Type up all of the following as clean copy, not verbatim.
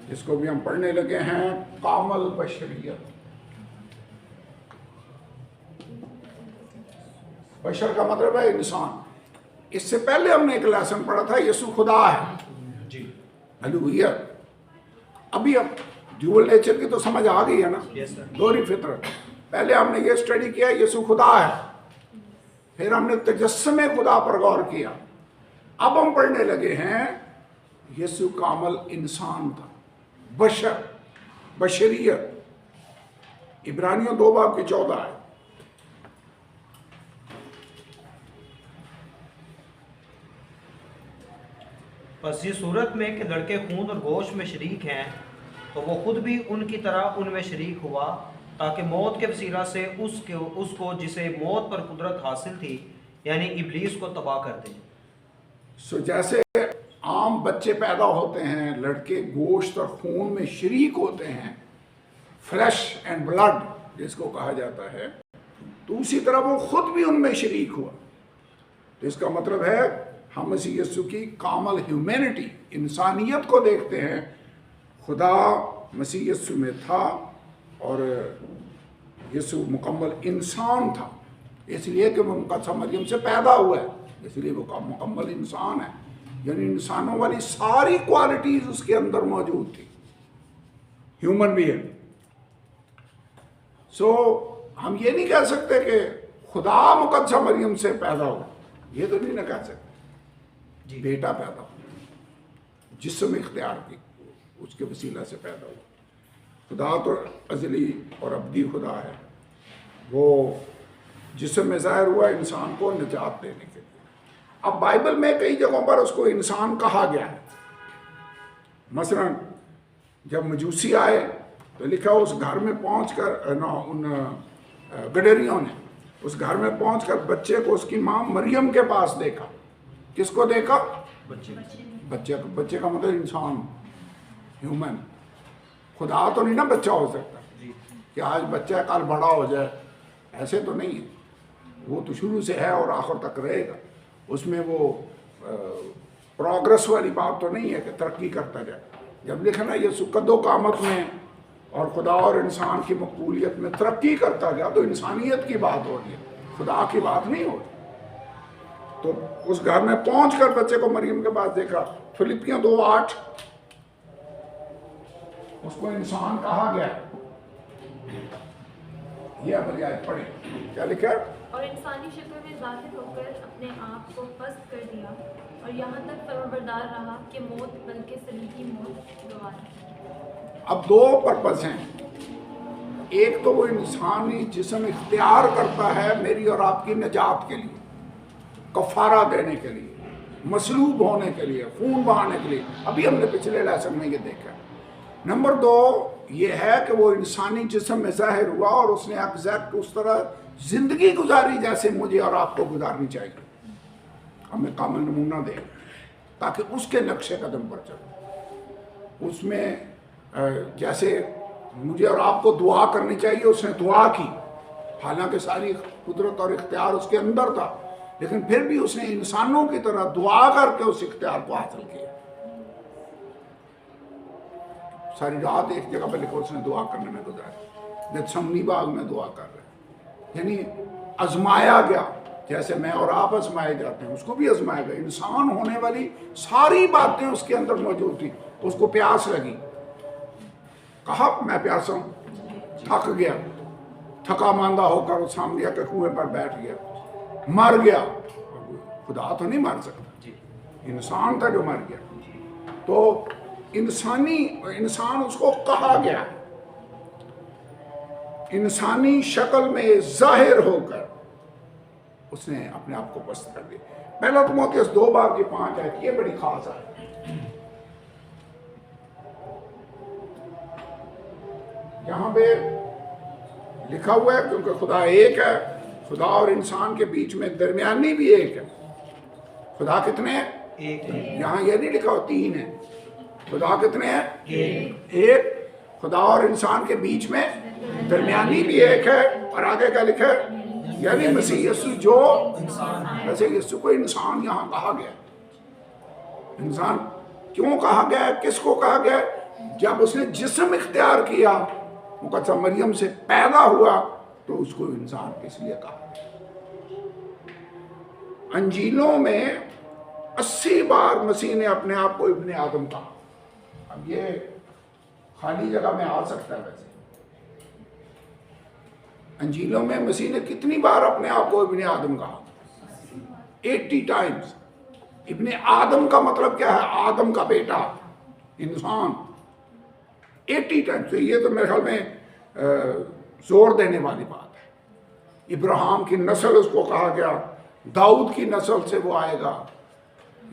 جس کو بھی ہم پڑھنے لگے ہیں کامل بشریت. بشر کا مطلب ہے انسان. اس سے پہلے ہم نے ایک لیسن پڑھا تھا یسوع خدا ہے جی الوہیت. ابھی اب ڈیول نیچر کی تو سمجھ آ گئی ہے نا, دوہری فطرت. پہلے ہم نے یہ اسٹڈی کیا یسوع خدا ہے, پھر ہم نے تجسم خدا پر غور کیا. اب ہم پڑھنے لگے ہیں یسوع کامل انسان تھا, بشر, بشریت. عبرانیوں 2:14 ہے. بس یہ صورت میں کہ لڑکے خون اور گوشت میں شریک ہیں تو وہ خود بھی ان کی طرح ان میں شریک ہوا, تاکہ موت کے وسیلہ سے اس کو جسے موت پر قدرت حاصل تھی یعنی ابلیس کو تباہ کر دے. جیسے عام بچے پیدا ہوتے ہیں, لڑکے گوشت اور خون میں شریک ہوتے ہیں, فلیش اینڈ بلڈ جس کو کہا جاتا ہے, تو اسی طرح وہ خود بھی ان میں شریک ہوا. تو اس کا مطلب ہے ہم مسیح یسوع کی کامل ہیومینٹی, انسانیت کو دیکھتے ہیں. خدا مسیح یسوع میں تھا اور یسوع مکمل انسان تھا, اس لیے کہ وہ مقدسہ مریم سے پیدا ہوا ہے, اس لیے وہ مکمل انسان ہے. یعنی انسانوں والی ساری کوالٹیز اس کے اندر موجود تھی, ہیومن بینگ. سو ہم یہ نہیں کہہ سکتے کہ خدا مقدسہ مریم سے پیدا ہوا, یہ تو نہیں نہ کہہ سکتے. بیٹا پیدا ہوا, جسم اختیار کی, اس کے وسیلہ سے پیدا ہوا. خدا تو ازلی اور ابدی خدا ہے, وہ جسم میں ظاہر ہوا انسان کو نجات دینے کے لیے. اب بائبل میں کئی جگہوں پر اس کو انسان کہا گیا ہے. مثلا جب مجوسی آئے تو لکھا اس گھر میں پہنچ کر ان گڈریوں نے اس گھر میں پہنچ کر بچے کو اس کی ماں مریم کے پاس دیکھا. کس کو دیکھا؟ بچے کا مطلب انسان, ہیومن. خدا تو نہیں نا بچہ ہو سکتا کہ آج بچہ کل بڑا ہو جائے, ایسے تو نہیں ہے. وہ تو شروع سے ہے اور آخر تک رہے گا. اس میں وہ پروگرس والی بات تو نہیں ہے کہ ترقی کرتا جائے. جب لکھنا یہ قد و قامت میں اور خدا اور انسان کی مقبولیت میں ترقی کرتا گیا تو انسانیت کی بات ہو رہی ہے, خدا کی بات نہیں ہو رہی. تو اس گھر میں پہنچ کر بچے کو مریم کے پاس دیکھا. فلپیاں 2:8 اس کو انسان کہا گیا. یہ اپنی آیت پڑھیں, کیا لکھا ہے؟ اور انسانی شکل میں ظاہر ہو کر اپنے آپ کو پست کر دیا اور یہاں تک فرمانبردار رہا کہ موت بلکہ صلیبی موت گوارا. اب دو پرپز ہیں. ایک تو وہ انسانی جسم اختیار کرتا ہے میری اور آپ کی نجات کے لیے, کفارہ دینے کے لیے, مصلوب ہونے کے لیے, خون بہانے کے لیے. ابھی ہم نے پچھلے لیسن میں یہ دیکھا. نمبر 2 یہ ہے کہ وہ انسانی جسم میں ظاہر ہوا اور اس نے ایگزیکٹ اس طرح زندگی گزاری جیسے مجھے اور آپ کو گزارنی چاہیے. ہمیں کامل نمونہ دے تاکہ اس کے نقش قدم پر چلو. اس میں جیسے مجھے اور آپ کو دعا کرنی چاہیے, اس نے دعا کی, حالانکہ ساری قدرت اور اختیار اس کے اندر تھا, لیکن پھر بھی اس نے انسانوں کی طرح دعا کر کے اس اختیار کو حاصل کیا. ساری رات ایک جگہ پہ لکھو اس نے دعا کرنے میں گزاری, گیتسمنی باغ میں دعا کر رہے, یعنی آزمایا گیا جیسے میں اور آپ آزمائے جاتے ہیں, اس کو بھی آزمایا گیا. انسان ہونے والی ساری باتیں اس کے اندر موجود تھیں. اس کو پیاس لگی, کہا میں پیاسا ہوں, تھک گیا, تھکا ماندہ ہو کر وہ سامنے کے کنویں پر بیٹھ گیا, مر گیا. خدا تو نہیں مر سکتا, انسان تھا جو مر گیا. تو انسان اس کو کہا گیا, انسانی شکل میں ظاہر ہو کر اس نے اپنے آپ کو پست کر دیا. پہلا تموتھیوس 2:5 ہے, یہ بڑی خاص ہے. یہاں پہ لکھا ہوا ہے کیونکہ خدا ایک ہے, خدا اور انسان کے بیچ میں درمیانی بھی ایک ہے. خدا کتنے ہیں؟ ایک. یہاں یہ نہیں لکھا ہو 3 ہے. خدا کتنے ہیں؟ ایک. خدا اور انسان کے بیچ میں درمیانی بھی ایک ہے. اور آگے کیا لکھا ہے؟ یعنی مسیح یسوع جو ویسے یسوع کو انسان یہاں کہا گیا. انسان کیوں کہا گیا ہے؟ کس کو کہا گیا ہے؟ جب اس نے جسم اختیار کیا مقدسہ مریم سے پیدا ہوا تو اس کو انسان کس لیے کہا؟ انجیلوں میں 80 بار مسیح نے اپنے آپ کو ابن آدم کہا. اب یہ خالی جگہ میں آ سکتا ہے. ویسے انجیلوں میں مسیح نے کتنی بار اپنے آپ کو ابن آدم کہا؟ 80 ٹائمز. ابن آدم کا مطلب کیا ہے؟ آدم کا بیٹا، انسان. 80 ٹائمز. تو یہ تو میرے خیال میں زور دینے والی بات ہے. ابراہیم کی نسل اس کو کہا گیا، داؤد کی نسل سے وہ آئے گا،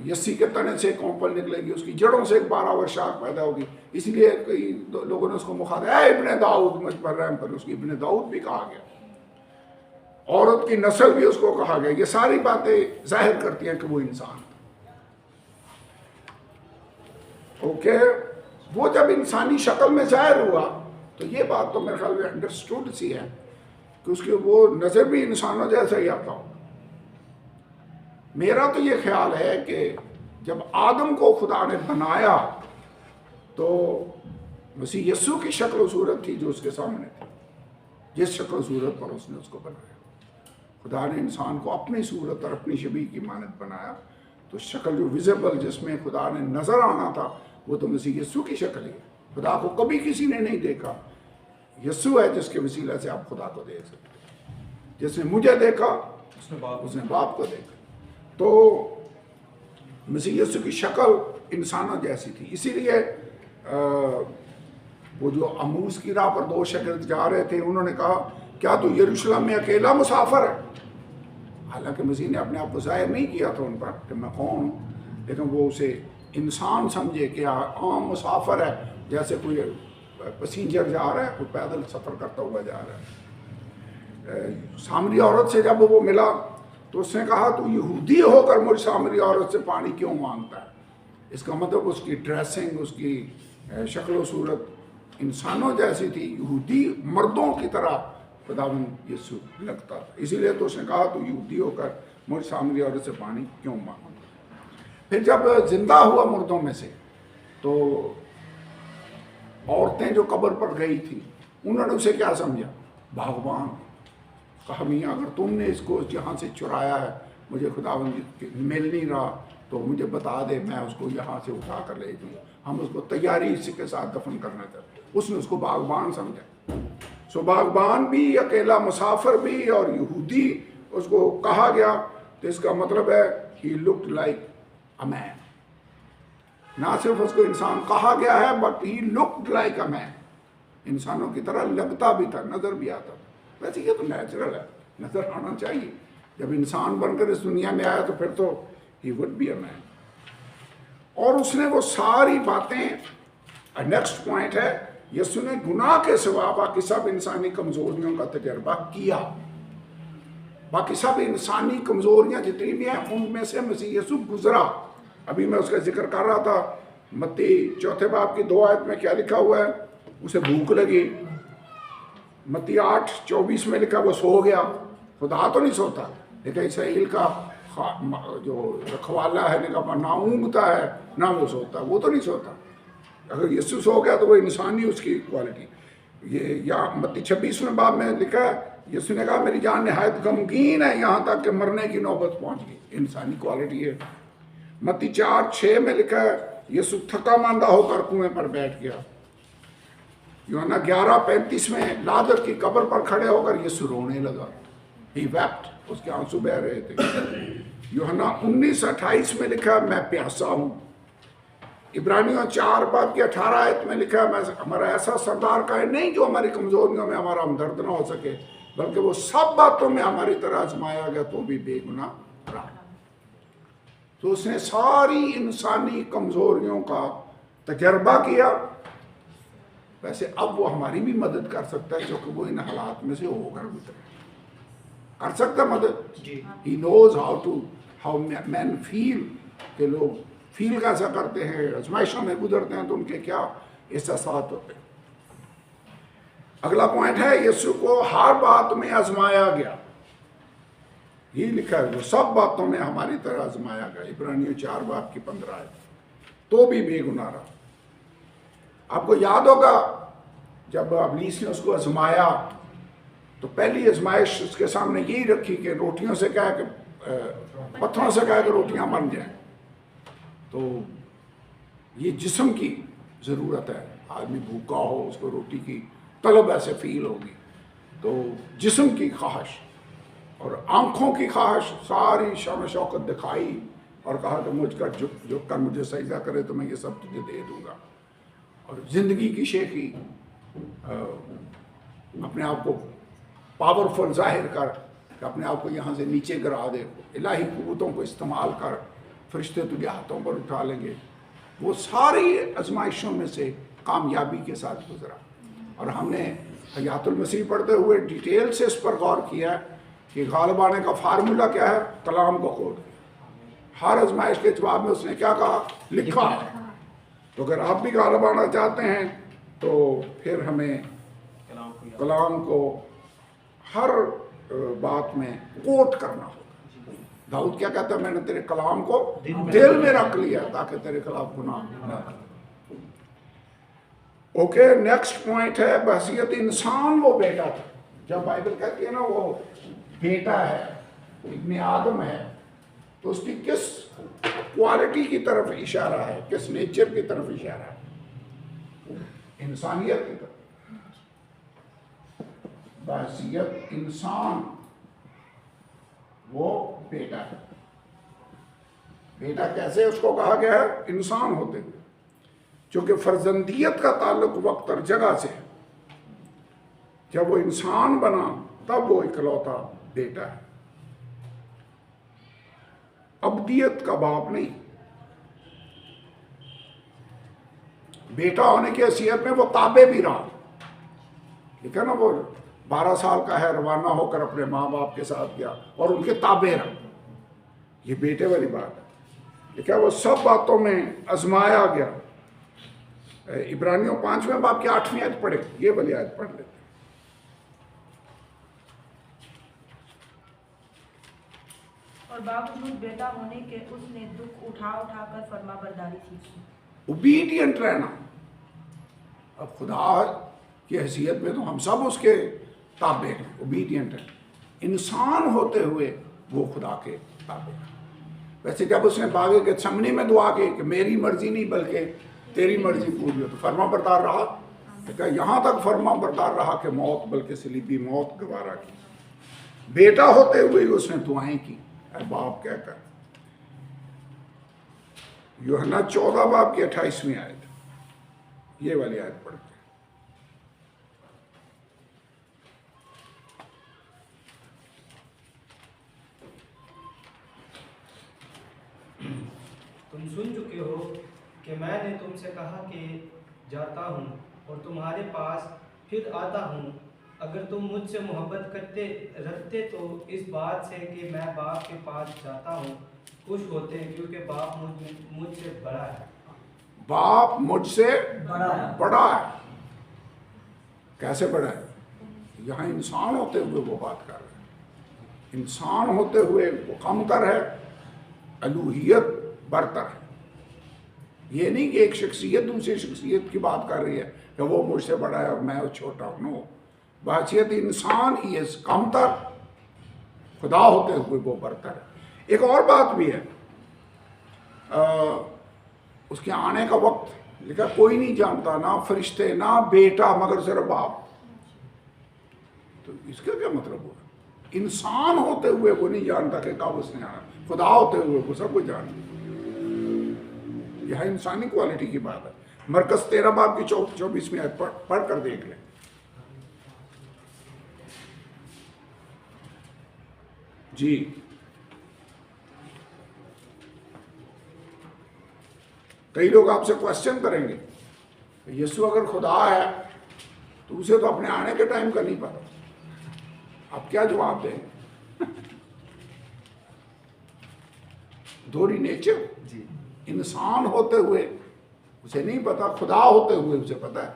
یسی کے تنے سے کونپل نکلے گی، اس کی جڑوں سے ایک 12 ور شاخ پیدا ہوگی. اس لیے کئی لوگوں نے اس کو مخاطب اے ابن داؤد مجھ پر رحم پر، اس کی ابن داؤد بھی کہا گیا. عورت کی نسل بھی اس کو کہا گیا. یہ ساری باتیں ظاہر کرتی ہیں کہ وہ انسان. اوکے، وہ جب انسانی شکل میں ظاہر ہوا تو یہ بات تو میرے خیال میں انڈرسٹوڈ سی ہے کہ اس کی وہ نظر بھی انسانوں جیسا ہی آتا ہو. میرا تو یہ خیال ہے کہ جب آدم کو خدا نے بنایا تو مسیح یسوع کی شکل و صورت تھی جو اس کے سامنے تھی. جس شکل و صورت پر اس نے اس کو بنایا، خدا نے انسان کو اپنی صورت اور اپنی شبیہ کی مانند بنایا. تو شکل جو ویزیبل جس میں خدا نے نظر آنا تھا وہ تو مسیح یسوع کی شکل ہی ہے. خدا کو کبھی کسی نے نہیں دیکھا. یسوع ہے جس کے وسیلہ سے آپ خدا کو دیکھ سکتے ہیں. جس نے مجھے دیکھا اس نے باپ کو دیکھا. تو مسیح یسوع کی شکل انسانوں جیسی تھی. اسی لیے وہ جو اموس کی راہ پر 2 شاگرد جا رہے تھے، انہوں نے کہا کیا تو یروشلم میں اکیلا مسافر ہے؟ حالانکہ مسیح نے اپنے آپ کو ظاہر نہیں کیا تھا ان پر کہ میں کون ہوں، لیکن وہ اسے انسان سمجھے کہ عام مسافر ہے، جیسے کوئی پسینجر جا رہا ہے، کوئی پیدل سفر کرتا ہوا جا رہا ہے. سامری عورت سے جب وہ ملا تو اس نے کہا تو یہودی ہو کر مجھ سامری عورت سے پانی کیوں مانگتا ہے؟ اس کا مطلب اس کی ڈریسنگ، اس کی شکل و صورت انسانوں جیسی تھی. یہودی مردوں کی طرح خداوند یسوع لگتا تھا. اسی لیے تو اس نے کہا تو یہودی ہو کر مجھ سامری عورت سے پانی کیوں مانگتا؟ پھر جب زندہ ہوا مردوں میں سے تو عورتیں جو قبر پر گئی تھیں انہوں نے اسے کیا سمجھا؟ باغبان. کہا میاں اگر تم نے اس کو یہاں سے چرایا ہے، مجھے خداوند مل نہیں رہا تو مجھے بتا دے، میں اس کو یہاں سے اٹھا کر لے جاؤں. ہم اس کو تیاری اسی کے ساتھ دفن کرنا چاہتے. اس نے اس کو باغبان سمجھا. سو باغبان بھی، اکیلا مسافر بھی اور یہودی اس کو کہا گیا. تو اس کا مطلب ہے ہی لکڈ لائک اے مین. نہ صرف اس کو انسان کہا گیا ہے but he looked like a man. انسانوں کی طرح لگتا بھی تھا، نظر بھی آتا تھا. ویسے یہ تو نیچرل ہے، نظر آنا چاہیے. جب انسان بن کر اس دنیا میں آیا تو پھر تو ہی وڈ بی اے مین. اور اس نے وہ ساری باتیں. نیکسٹ پوائنٹ ہے یسوع نے گناہ کے سوا باقی سب انسانی کمزوریوں کا تجربہ کیا. باقی سب انسانی کمزوریاں جتنی بھی ہیں ان میں سے مسیح یسوع گزرا. ابھی میں اس کا ذکر کر رہا تھا، متی 4 باب کی 2 آیت میں کیا لکھا ہوا ہے؟ اسے بھوک لگی. متی 8:24 میں لکھا وہ سو گیا. خدا تو نہیں سوتا، لیکن اسرائیل کا جو رکھوالا ہے نہ اونگتا ہے نہ وہ سوتا. وہ تو نہیں سوتا. اگر یسوع سو گیا تو وہ انسانی اس کی کوالٹی. یہ یا متی 26 باب میں لکھا ہے یسوع نے کہا میری جان نہایت غمگین ہے یہاں تک کہ مرنے کی نوبت پہنچ گئی. انسانی کوالٹی ہے. متی 4:6 میں لکھا ہے یسوع تھکا ماندہ ہو کر کنویں پر بیٹھ گیا. یوحنا 11:35 میں لازر کی قبر پر کھڑے ہو کر یسوع رونے لگا. ہی ویپٹ. اس کے آنسو بہ رہے تھے. یوحنا 19:28 میں لکھا میں پیاسا ہوں. عبرانیوں 4 باب کی 18 آیت میں لکھا میں ہمارا ایسا سردار کا ہے نہیں جو ہماری کمزوریوں میں ہمارا ہمدرد نہ ہو سکے، بلکہ وہ سب باتوں میں ہماری طرح آزمایا گیا تو بھی بے گناہ رہا. تو اس نے ساری انسانی کمزوریوں کا تجربہ کیا. ویسے اب وہ ہماری بھی مدد کر سکتا ہے کیونکہ وہ ان حالات میں سے ہو کر گزرا. کر سکتا مدد. ہی نوز ہاؤ مین فیل، کہ لوگ فیل کیسا کرتے ہیں، آزمائشوں میں گزرتے ہیں تو ان کے کیا احساسات ہوتے ہیں. اگلا پوائنٹ ہے یسوع کو ہر بات میں آزمایا گیا. یہ لکھا ہے وہ سب باتوں میں ہماری طرح آزمایا گیا. عبرانیوں 4 باب کی 15 آیت. تو بھی بے گناہ رہا. آپ کو یاد ہوگا جب ابلیس نے اس کو آزمایا تو پہلی آزمائش اس کے سامنے یہی رکھی کہ روٹیوں سے کہا کہ پتھروں سے کہا کہ روٹیاں بن جائیں. تو یہ جسم کی ضرورت ہے. آدمی بھوکا ہو اس کو روٹی کی طلب ایسے فیل ہوگی. تو جسم کی خواہش اور آنکھوں کی خواہش ساری شان و شوکت دکھائی اور کہا کہ مجھ کا جھک کر مجھے سجدہ کرے تو میں یہ سب تجھے دے دوں گا. اور زندگی کی شیخی اپنے آپ کو پاورفل ظاہر کر کہ اپنے آپ کو یہاں سے نیچے گرا دے. الہی قوتوں کو استعمال کر فرشتے تجھے ہاتھوں پر اٹھا لیں گے. وہ ساری آزمائشوں میں سے کامیابی کے ساتھ گزرا. اور ہم نے حیات المسیح پڑھتے ہوئے ڈیٹیل سے اس پر غور کیا کہ غالب آنے کا فارمولا کیا ہے. کلام کو کھول ہر آزمائش کے جواب میں اس نے کیا کہا؟ لکھا ہے. تو اگر آپ بھی غالب آنا چاہتے ہیں تو پھر ہمیں کلام کو ہر بات میں کوٹ کرنا ہوگا. داؤد کیا کہتا ہے؟ میں نے تیرے کلام کو دل میں رکھ لیا تاکہ تیرے خلاف گناہ نہ کروں. اوکے، نیکسٹ پوائنٹ ہے بحثیت انسان وہ بیٹا تھا. جب بائبل کہتی ہے نا وہ بیٹا ہے، ابن آدم ہے، تو اس کی کس کوالٹی کی طرف اشارہ ہے؟ کس نیچر کی طرف اشارہ ہے؟ انسانیت کی طرف. بحثیت انسان وہ بیٹا ہے. بیٹا کیسے اس کو کہا گیا ہے؟ انسان ہوتے ہوئے. چونکہ فرزندیت کا تعلق وقت اور جگہ سے ہے. جب وہ انسان بنا تب وہ اکلوتا بیٹا ہے. ابدیت کا باپ نہیں. بیٹا ہونے کی حیثیت میں وہ تابع بھی رہا. ٹھیک ہے نا، وہ 12 سال کا ہے، روانہ ہو کر اپنے ماں باپ کے ساتھ گیا اور ان کے تابع رہا. یہ بیٹے والی بات ہے. ٹھیک ہے، وہ سب باتوں میں آزمایا گیا. عبرانیوں 5ویں باب کی 8ویں آیت پڑھے، یہ والی آیت پڑھ لیتے. اور باوجود بیٹا ہونے کے اس نے دکھ اٹھا اٹھا کر فرما برداری سیکھی. اوبیڈینٹ رہنا. اب خدا کی حیثیت میں تو ہم سب اس کے تابع ہیں، اوبیڈینٹ ہیں. انسان ہوتے ہوئے وہ خدا کے تابع ہیں. ویسے جب اس نے باغ گتسمنی میں دعا کی کہ میری مرضی نہیں بلکہ تیری مرضی پوری ہو، تو فرما بردار رہا. کہ یہاں تک فرما بردار رہا کہ موت، بلکہ صلیبی موت گوارا کی. بیٹا ہوتے ہوئے اس نے دعائیں کی اے باپ کہہ کر. یوحنا 14 باب کی 28ویں آیت، یہ والی آیت پڑھتے ہیں. تم سن چکے ہو کہ میں نے تم سے کہا کہ جاتا ہوں اور تمہارے پاس پھر آتا ہوں. اگر تم مجھ سے محبت رکھتے تو اس بات سے کہ میں باپ کے پاس جاتا ہوں خوش ہوتے، کیونکہ باپ مجھ سے بڑا ہے. باپ مجھ سے بڑا ہے. کیسے بڑا ہے؟ یہاں انسان ہوتے ہوئے وہ بات کر رہے ہیں. انسان ہوتے ہوئے وہ کم تر ہے، الوہیت برتر ہے. یہ نہیں کہ ایک شخصیت دوسری شخصیت کی بات کر رہی ہے کہ وہ مجھ سے بڑا ہے اور میں چھوٹا ہوں. نو، بحثیت انسان ہی از کم تر، خدا ہوتے ہوئے وہ برتر ہے. ایک اور بات بھی ہے، اس کے آنے کا وقت لکھا کوئی نہیں جانتا، نہ فرشتے نہ بیٹا مگر صرف باپ. تو اس کا کیا مطلب ہوا؟ انسان ہوتے ہوئے وہ نہیں جانتا کہ کب اس نے آنا. خدا ہوتے ہوئے وہ سب کچھ جانتا. یہ انسانی کوالٹی کی بات ہے. مرکز 13 باب کی 24ویں آیت پڑھ کر دیکھ لیں. جی کئی لوگ آپ سے کوشچن کریں گے یسوع اگر خدا ہے تو اسے تو اپنے آنے کے ٹائم کا نہیں پتا. آپ کیا جواب دیں؟ دوہری نیچر. جی، انسان ہوتے ہوئے اسے نہیں پتا، خدا ہوتے ہوئے اسے پتا ہے.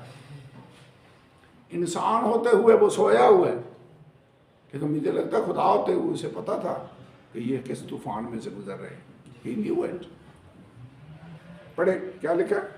انسان ہوتے ہوئے وہ سویا ہوا ہے، لیکن مجھے لگتا ہے خدا ہوتے ہوئے اسے پتا تھا کہ یہ کس طوفان میں سے گزر رہے ہیں. He knew it. پڑھے کیا لکھا ہے؟